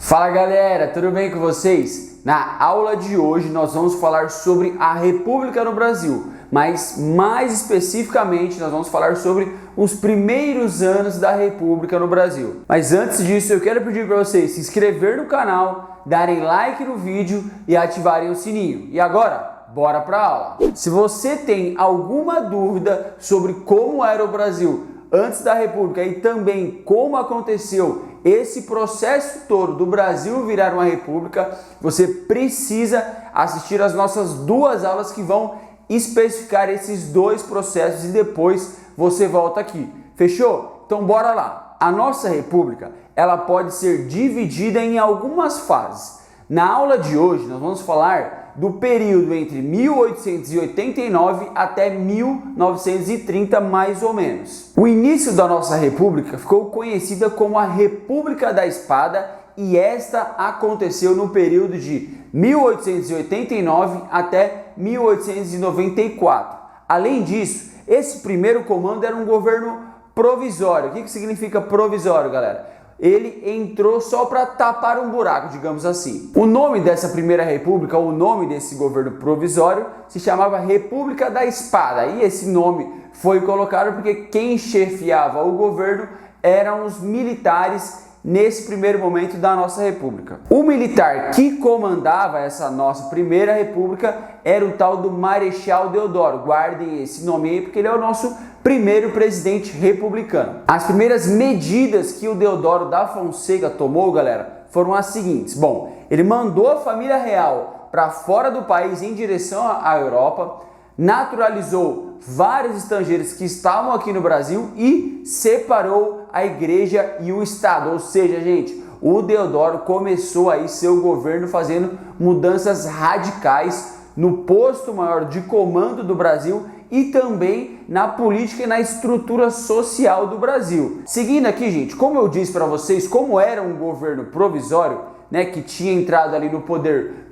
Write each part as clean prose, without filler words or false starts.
Fala galera, tudo bem com vocês? Na aula de hoje nós vamos falar sobre a República no Brasil, mas mais especificamente nós vamos falar sobre os primeiros anos da República no Brasil. Mas antes disso eu quero pedir para vocês se inscrever no canal, darem like no vídeo e ativarem o sininho. E agora, bora para a aula! Se você tem alguma dúvida sobre como era o Brasil antes da República e também como aconteceu esse processo todo do Brasil virar uma república, você precisa assistir as nossas duas aulas que vão especificar esses dois processos e depois você volta aqui. Fechou? Então bora lá. A nossa república, ela pode ser dividida em algumas fases. Na aula de hoje nós vamos falar do período entre 1889 até 1930, mais ou menos. O início da nossa república ficou conhecida como a República da Espada e esta aconteceu no período de 1889 até 1894. Além disso, esse primeiro comando era um governo provisório. O que significa provisório, galera? Ele entrou só para tapar um buraco, digamos assim. O nome dessa primeira república, o nome desse governo provisório, se chamava República da Espada. E esse nome foi colocado porque quem chefiava o governo eram os militares nesse primeiro momento da nossa república. O militar que comandava essa nossa primeira república era o tal do Marechal Deodoro. Guardem esse nome aí porque ele é o nosso primeiro presidente republicano. As primeiras medidas que o Deodoro da Fonseca tomou, galera, foram as seguintes. Bom, ele mandou a família real para fora do país em direção à Europa, naturalizou vários estrangeiros que estavam aqui no Brasil e separou a igreja e o Estado. Ou seja, gente, o Deodoro começou aí seu governo fazendo mudanças radicais no posto maior de comando do Brasil e também na política e na estrutura social do Brasil. Seguindo aqui, gente, como eu disse para vocês, como era um governo provisório, né, que tinha entrado ali no poder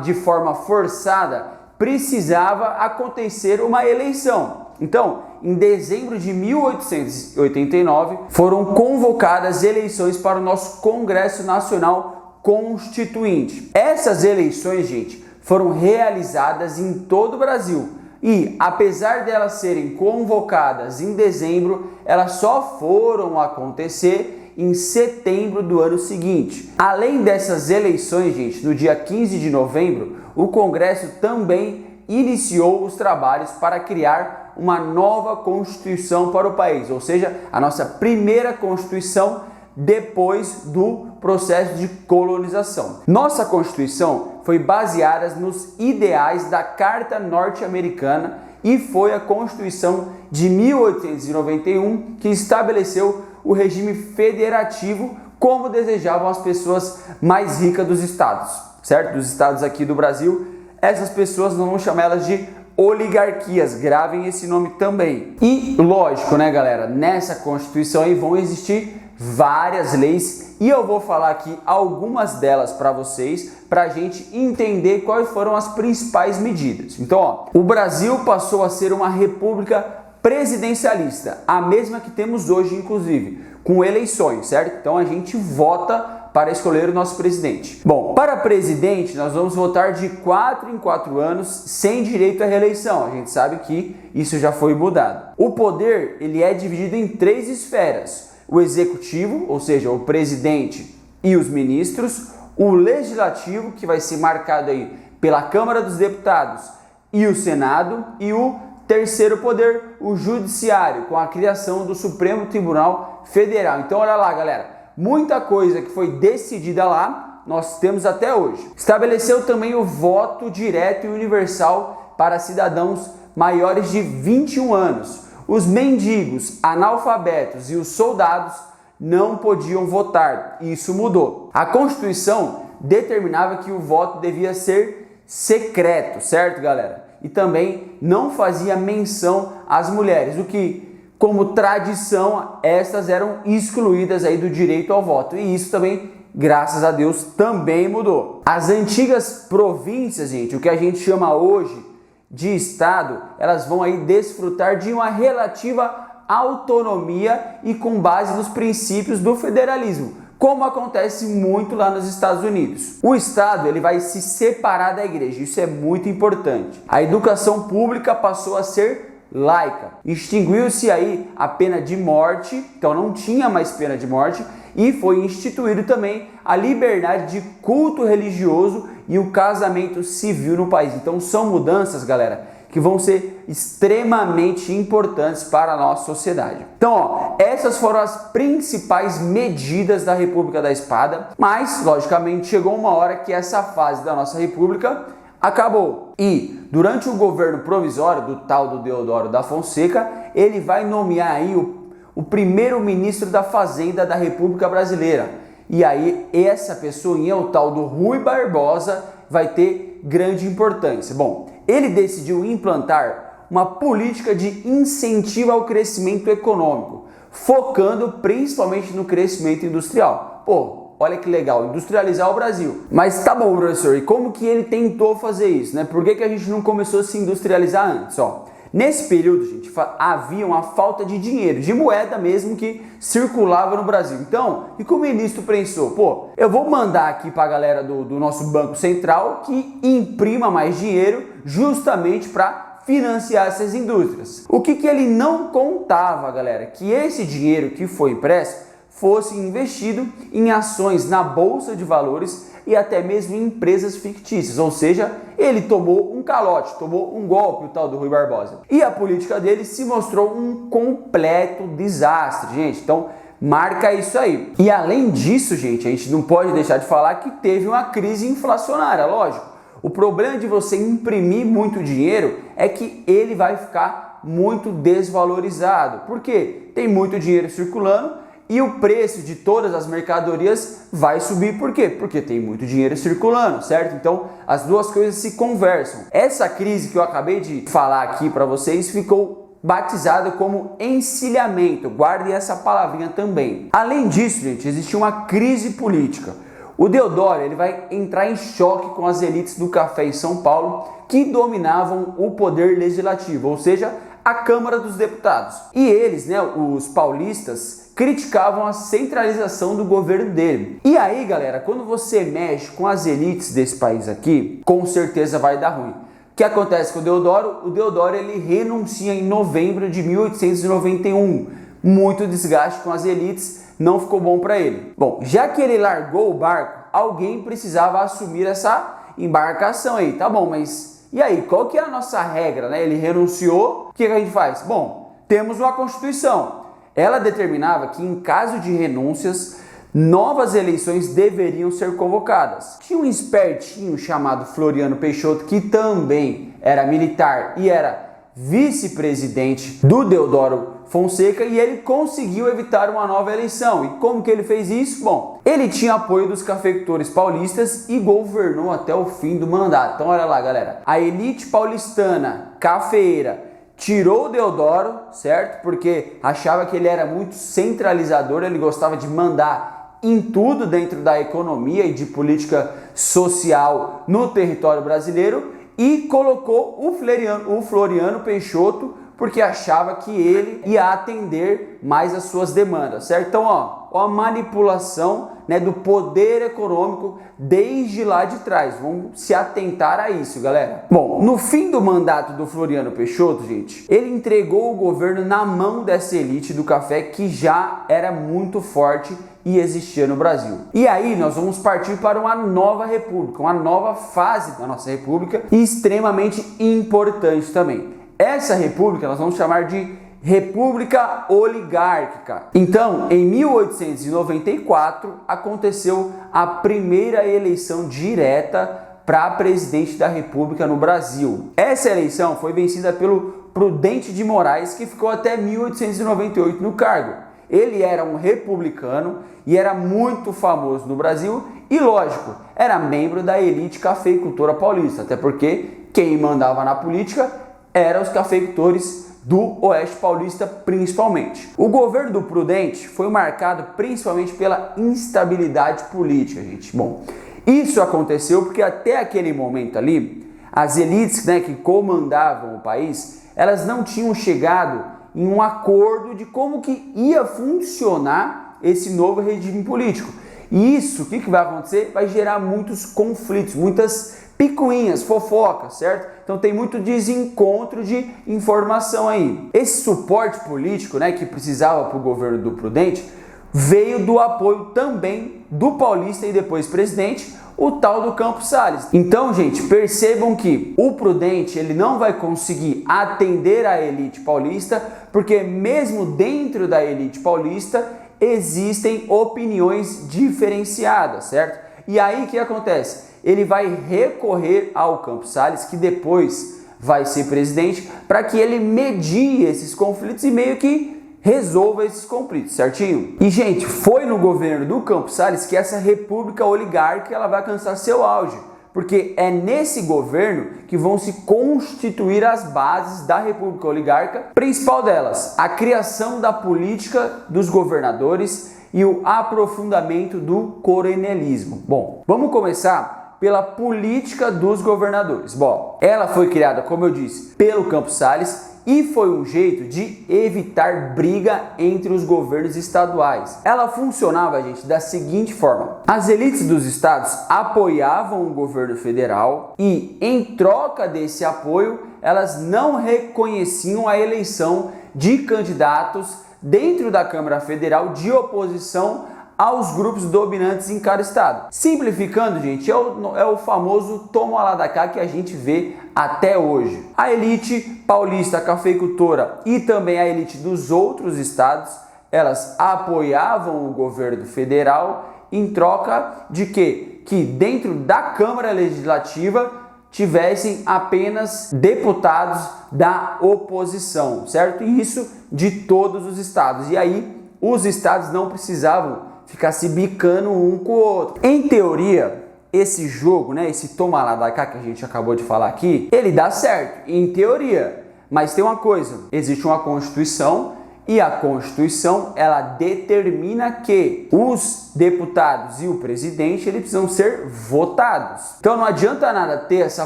de forma forçada, precisava acontecer uma eleição. Então, em dezembro de 1889, foram convocadas eleições para o nosso Congresso Nacional Constituinte. Essas eleições, gente, foram realizadas em todo o Brasil. E, apesar de elas serem convocadas em dezembro, elas só foram acontecer em setembro do ano seguinte. Além dessas eleições, gente, no dia 15 de novembro, o Congresso também iniciou os trabalhos para criar uma nova Constituição para o país, ou seja, a nossa primeira Constituição depois do processo de colonização. Nossa Constituição foi baseada nos ideais da Carta Norte-Americana e foi a Constituição de 1891 que estabeleceu o regime federativo como desejavam as pessoas mais ricas dos estados, certo? Dos estados aqui do Brasil. Essas pessoas, nós vamos chamar elas de oligarquias, gravem esse nome também. E lógico, né, galera, nessa Constituição aí vão existir várias leis e eu vou falar aqui algumas delas para vocês, para a gente entender quais foram as principais medidas. Então, ó, o Brasil passou a ser uma república presidencialista, a mesma que temos hoje, inclusive, com eleições, certo? Então a gente vota para escolher o nosso presidente. Bom, para presidente nós vamos votar de 4 em 4 anos sem direito à reeleição. A gente sabe que isso já foi mudado. O poder, ele é dividido em 3 esferas: o executivo, ou seja, o presidente e os ministros, o legislativo, que vai ser marcado aí pela Câmara dos Deputados e o Senado, e o terceiro poder, o judiciário, com a criação do Supremo Tribunal Federal. Então olha lá, galera, muita coisa que foi decidida lá, nós temos até hoje. Estabeleceu também o voto direto e universal para cidadãos maiores de 21 anos. Os mendigos, analfabetos e os soldados não podiam votar. Isso mudou. A Constituição determinava que o voto devia ser secreto, certo, galera? E também não fazia menção às mulheres, o que, como tradição, estas eram excluídas aí do direito ao voto. E isso também, graças a Deus, também mudou. As antigas províncias, gente, o que a gente chama hoje de estado, elas vão aí desfrutar de uma relativa autonomia e com base nos princípios do federalismo. como acontece muito lá nos Estados Unidos. O Estado ele vai se separar da igreja, isso é muito importante. A educação pública passou a ser laica. Extinguiu-se aí a pena de morte, então não tinha mais pena de morte, e foi instituído também a liberdade de culto religioso e o casamento civil no país. Então são mudanças, galera, que vão ser extremamente importantes para a nossa sociedade. Então, ó, essas foram as principais medidas da República da Espada, mas, logicamente, chegou uma hora que essa fase da nossa República acabou. E, durante o governo provisório do tal do Deodoro da Fonseca, ele vai nomear aí o primeiro-ministro da Fazenda da República Brasileira. E aí, essa pessoinha, o tal do Rui Barbosa, vai ter grande importância. Bom, ele decidiu implantar uma política de incentivo ao crescimento econômico, focando principalmente no crescimento industrial. Pô, olha que legal, industrializar o Brasil. Mas tá bom, professor, e como que ele tentou fazer isso, né? Por que a gente não começou a se industrializar antes? Ó, nesse período, gente, havia uma falta de dinheiro, de moeda mesmo que circulava no Brasil. Então, e como o ministro pensou? Pô, eu vou mandar aqui para a galera do nosso Banco Central que imprima mais dinheiro justamente para financiar essas indústrias. O que ele não contava, galera? Que esse dinheiro que foi impresso fosse investido em ações na Bolsa de Valores e até mesmo em empresas fictícias, ou seja, ele tomou um calote, tomou um golpe, o tal do Rui Barbosa. E a política dele se mostrou um completo desastre, gente. Então, marca isso aí. E além disso, gente, a gente não pode deixar de falar que teve uma crise inflacionária, lógico. O problema de você imprimir muito dinheiro é que ele vai ficar muito desvalorizado. Por quê? Tem muito dinheiro circulando e o preço de todas as mercadorias vai subir. Por quê? Porque tem muito dinheiro circulando, certo? Então, as duas coisas se conversam. Essa crise que eu acabei de falar aqui para vocês ficou batizada como encilhamento. Guardem essa palavrinha também. Além disso, gente, existe uma crise política. O Deodoro ele vai entrar em choque com as elites do café em São Paulo que dominavam o poder legislativo, ou seja, a Câmara dos Deputados. E eles, né, os paulistas, criticavam a centralização do governo dele. E aí, galera, quando você mexe com as elites desse país aqui, com certeza vai dar ruim. O que acontece com o Deodoro? O Deodoro ele renuncia em novembro de 1891. Muito desgaste com as elites, não ficou bom para ele. Bom, já que ele largou o barco, alguém precisava assumir essa embarcação aí. Tá bom, mas e aí? Qual que é a nossa regra, né? Ele renunciou, o que a gente faz? Bom, temos uma Constituição. Ela determinava que em caso de renúncias, novas eleições deveriam ser convocadas. Tinha um espertinho chamado Floriano Peixoto, que também era militar e era vice-presidente do Deodoro Fonseca, e ele conseguiu evitar uma nova eleição. E como que ele fez isso? Bom, ele tinha apoio dos cafeicultores paulistas e governou até o fim do mandato. Então olha lá, galera, a elite paulistana cafeeira tirou o Deodoro, certo? Porque achava que ele era muito centralizador, ele gostava de mandar em tudo dentro da economia e de política social no território brasileiro, e colocou o Floriano Peixoto porque achava que ele ia atender mais as suas demandas, certo? Então, ó a manipulação, né, do poder econômico desde lá de trás. Vamos se atentar a isso, galera. Bom, no fim do mandato do Floriano Peixoto, gente, ele entregou o governo na mão dessa elite do café que já era muito forte e existia no Brasil. E aí nós vamos partir para uma nova república, uma nova fase da nossa república, e extremamente importante também. Essa república nós vamos chamar de República Oligárquica. Então, em 1894, aconteceu a primeira eleição direta para presidente da República no Brasil. Essa eleição foi vencida pelo Prudente de Moraes, que ficou até 1898 no cargo. Ele era um republicano e era muito famoso no Brasil e, lógico, era membro da elite cafeicultora paulista, até porque quem mandava na política eram os cafeicultores do Oeste Paulista principalmente. O governo do Prudente foi marcado principalmente pela instabilidade política, gente. Bom, isso aconteceu porque até aquele momento ali, as elites, né, que comandavam o país, elas não tinham chegado em um acordo de como que ia funcionar esse novo regime político. E isso, o que vai acontecer? Vai gerar muitos conflitos, muitas picuinhas, fofocas, certo? Então tem muito desencontro de informação aí. Esse suporte político, né, que precisava para o governo do Prudente, veio do apoio também do paulista e depois presidente, o tal do Campos Salles. Então, gente, percebam que o Prudente ele não vai conseguir atender a elite paulista, porque mesmo dentro da elite paulista existem opiniões diferenciadas, certo? E aí o que acontece? Ele vai recorrer ao Campos Salles, que depois vai ser presidente, para que ele medie esses conflitos e meio que resolva esses conflitos, certinho? E, gente, foi no governo do Campos Salles que essa república oligárquica ela vai alcançar seu auge, porque é nesse governo que vão se constituir as bases da república oligárquica, principal delas, a criação da política dos governadores e o aprofundamento do coronelismo. Bom, vamos começar pela política dos governadores. Bom, ela foi criada, como eu disse, pelo Campos Salles e foi um jeito de evitar briga entre os governos estaduais. Ela funcionava, gente, da seguinte forma: as elites dos estados apoiavam o governo federal e, em troca desse apoio, elas não reconheciam a eleição de candidatos dentro da Câmara Federal de oposição aos grupos dominantes em cada estado. Simplificando, gente, é o famoso toma lá da cá que a gente vê até hoje. A elite paulista cafeicultora e também a elite dos outros estados, elas apoiavam o governo federal em troca de quê? Que dentro da Câmara Legislativa tivessem apenas deputados da oposição, certo? E isso de todos os estados. E aí os estados não precisavam ficar se bicando um com o outro. Em teoria, esse jogo, né, esse toma lá da cá que a gente acabou de falar aqui, ele dá certo, em teoria. Mas tem uma coisa, existe uma Constituição e a Constituição, ela determina que os deputados e o presidente, eles precisam ser votados. Então não adianta nada ter essa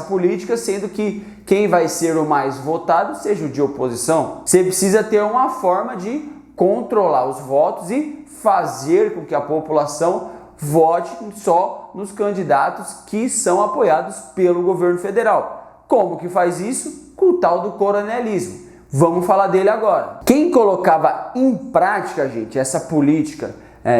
política, sendo que quem vai ser o mais votado seja o de oposição. Você precisa ter uma forma de controlar os votos e fazer com que a população vote só nos candidatos que são apoiados pelo governo federal. Como que faz isso? Com o tal do coronelismo. Vamos falar dele agora. Quem colocava em prática, gente, essa política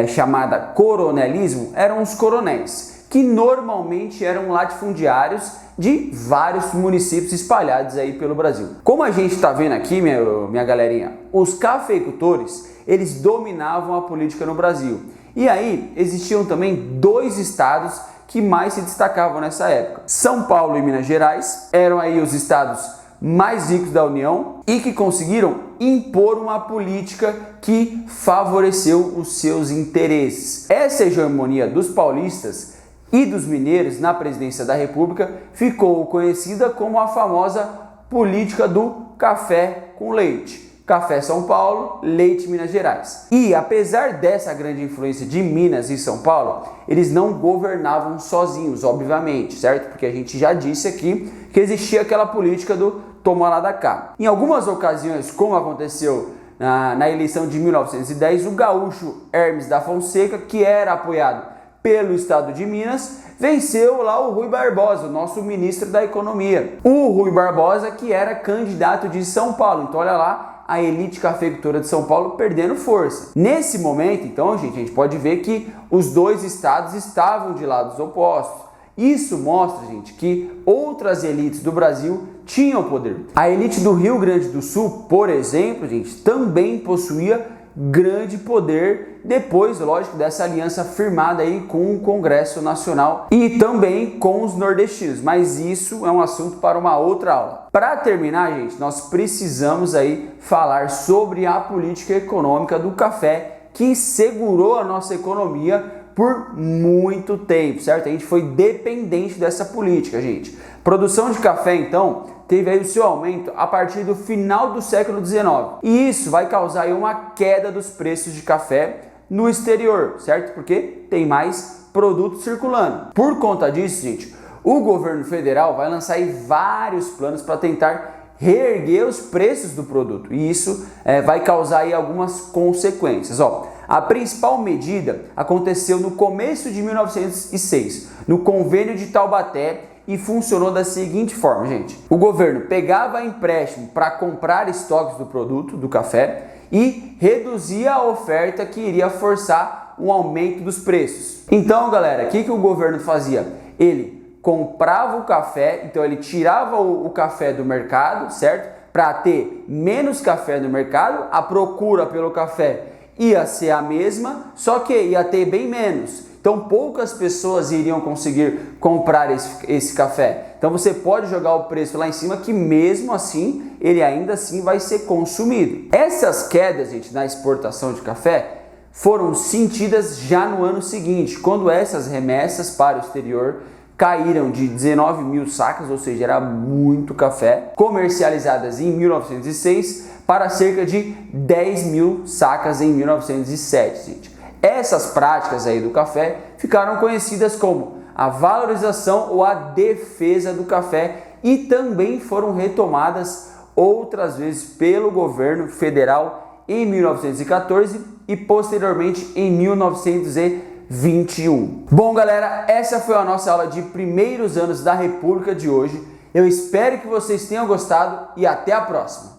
chamada coronelismo eram os coronéis, que normalmente eram latifundiários de vários municípios espalhados aí pelo Brasil. Como a gente está vendo aqui, minha galerinha, os cafeicultores, eles dominavam a política no Brasil. E aí existiam também dois estados que mais se destacavam nessa época. São Paulo e Minas Gerais eram aí os estados mais ricos da União e que conseguiram impor uma política que favoreceu os seus interesses. Essa hegemonia dos paulistas e dos mineiros na presidência da República ficou conhecida como a famosa política do café com leite. Café São Paulo, leite Minas Gerais. E apesar dessa grande influência de Minas e São Paulo, eles não governavam sozinhos, obviamente, certo? Porque a gente já disse aqui que existia aquela política do toma lá da cá. Em algumas ocasiões, como aconteceu na eleição de 1910, o gaúcho Hermes da Fonseca, que era apoiado pelo estado de Minas, venceu lá o Rui Barbosa, o nosso ministro da Economia. O Rui Barbosa, que era candidato de São Paulo. Então, olha lá, a elite cafeicultora de São Paulo perdendo força. Nesse momento, então, gente, a gente pode ver que os dois estados estavam de lados opostos. Isso mostra, gente, que outras elites do Brasil tinham poder. A elite do Rio Grande do Sul, por exemplo, gente, também possuía grande poder depois, lógico, dessa aliança firmada aí com o Congresso Nacional e também com os nordestinos, mas isso é um assunto para uma outra aula. Para terminar, gente, nós precisamos aí falar sobre a política econômica do café que segurou a nossa economia por muito tempo, certo? A gente foi dependente dessa política, gente. Produção de café, então, teve aí o seu aumento a partir do final do século XIX. E isso vai causar aí uma queda dos preços de café no exterior, certo? Porque tem mais produtos circulando. Por conta disso, gente, o governo federal vai lançar aí vários planos para tentar reerguer os preços do produto. E isso vai causar aí algumas consequências. Ó, A principal medida aconteceu no começo de 1906, no Convênio de Taubaté, e funcionou da seguinte forma, gente. O governo pegava empréstimo para comprar estoques do produto, do café, e reduzia a oferta, que iria forçar um aumento dos preços. Então, galera, o que o governo fazia? Ele comprava o café, então ele tirava o café do mercado, certo? Para ter menos café no mercado, a procura pelo café ia ser a mesma, só que ia ter bem menos. Então poucas pessoas iriam conseguir comprar esse café. Então você pode jogar o preço lá em cima, que mesmo assim, ele ainda assim vai ser consumido. Essas quedas, gente, na exportação de café foram sentidas já no ano seguinte, quando essas remessas para o exterior caíram de 19 mil sacas, ou seja, era muito café, comercializadas em 1906 para cerca de 10 mil sacas em 1907, gente. Essas práticas aí do café ficaram conhecidas como a valorização ou a defesa do café e também foram retomadas outras vezes pelo governo federal em 1914 e posteriormente em 1921. Bom, galera, essa foi a nossa aula de primeiros anos da República de hoje. Eu espero que vocês tenham gostado e até a próxima!